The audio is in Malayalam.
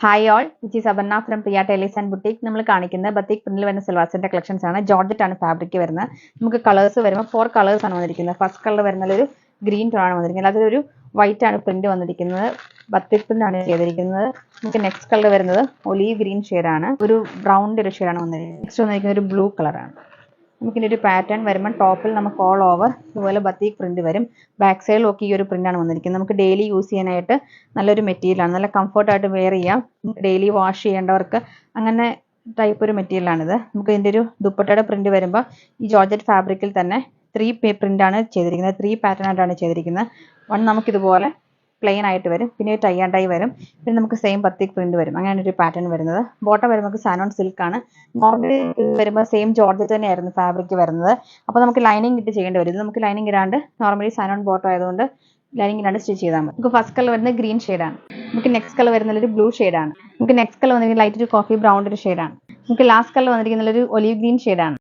Hi all, which is Aparna from Priya tailors and boutique. നമ്മൾ കാണിക്കുന്നത് ബത്തിക് പ്രിന്റിൽ വരുന്ന സിൽവാസിന്റെ കളക്ഷൻസ് ആണ്. ജോർജറ്റ് ആണ് ഫാബ്രിക് വരുന്നത്. നമുക്ക് കളേഴ്സ് വരുമ്പോൾ 4 കളേഴ്സ് ആണ് വന്നിരിക്കുന്നത്. ഫസ്റ്റ് കളർ വരുന്നത് ഒരു ഗ്രീൻ ടോൺ ആണ് വന്നിരിക്കുന്നത്. അതൊരു വൈറ്റ് ആണ് പ്രിന്റ് വന്നിരിക്കുന്നത്. ബത്തിക് പ്രിന്റ് ആണ് ചെയ്തിരിക്കുന്നത്. നമുക്ക് നെക്സ്റ്റ് കളർ വരുന്നത് ഒലീവ് ഗ്രീൻ ഷെയ്ഡാണ്. ഒരു ബ്രൗണിന്റെ ഒരു ഷെയ്ഡാണ് വന്നിരിക്കുന്നത്. നെക്സ്റ്റ് വന്നിരിക്കുന്നത് ഒരു ബ്ലൂ കളറാണ്. നമുക്കിനി ഒരു പാറ്റേൺ വരുമ്പോൾ ടോപ്പിൽ നമുക്ക് ഓൾ ഓവർ ഇതുപോലെ ബത്തീക് പ്രിന്റ് വരും. ബാക്ക് സൈഡിൽ ഒക്കെ ഈ ഒരു പ്രിന്റ് ആണ് വന്നിരിക്കുന്നത്. നമുക്ക് ഡെയിലി യൂസ് ചെയ്യാനായിട്ട് നല്ലൊരു മെറ്റീരിയലാണ്. നല്ല കംഫർട്ടായിട്ട് വെയർ ചെയ്യാം. ഡെയിലി വാഷ് ചെയ്യേണ്ടവർക്ക് അങ്ങനെ ടൈപ്പ് ഒരു മെറ്റീരിയലാണിത്. നമുക്ക് ഇതിൻ്റെ ഒരു ദുപ്പട്ടയുടെ പ്രിന്റ് വരുമ്പോൾ ഈ ജോർജറ്റ് ഫാബ്രിക്കിൽ തന്നെ 3 പ്രിന്റ് ആണ് ചെയ്തിരിക്കുന്നത്. 3 പാറ്റേൺ ആയിട്ടാണ് ചെയ്തിരിക്കുന്നത്. വൺ നമുക്കിതുപോലെ പ്ലെയിൻ ആയിട്ട് വരും, പിന്നെ ടൈ ആൻഡ് ഡൈ വരും, പിന്നെ നമുക്ക് സെയിം ബത്തിക് പ്രിന്റ് വരും. അങ്ങനെയാണ് ഒരു പാറ്റേൺ വരുന്നത്. ബോട്ടം വരുമ്പോൾ സാനോൺ സിൽക്ക് ആണ്. നോർമലി വരുമ്പോൾ സെയിം ജോർജറ്റ് തന്നെയായിരുന്നു ഫാബ്രിക് വരുന്നത്. അപ്പോൾ നമുക്ക് ലൈനിങ് ഇട്ട് ചെയ്യേണ്ടി വരും. ഇത് നമുക്ക് ലൈനിങ് ഇടാണ്ട് നോർമലി സാനോൺ ബോട്ടം ആയതുകൊണ്ട് ലൈനിങ് ഇടാണ്ട് സ്റ്റിച്ച് ചെയ്താൽ മതി. നമുക്ക് ഫസ്റ്റ് കളർ വരുന്നത് ഗ്രീൻ ഷെയ്ഡാണ്. നമുക്ക് നെക്സ്റ്റ് കളർ വരുന്നത് ഒരു ബ്ലൂ ഷെയ്ഡാണ്. നമുക്ക് നെക്സ്റ്റ് കളർ വന്നിരിക്കുന്നത് ലൈറ്റ് ഒരു കോഫി ബ്രൗൺ ഒരു ഷെയ്ഡാണ്. നമുക്ക് ലാസ്റ്റ് കളർ വന്നിരിക്കുന്നത് ഒരു ഒലീവ് ഗ്രീൻ ഷെയ്ഡാണ്.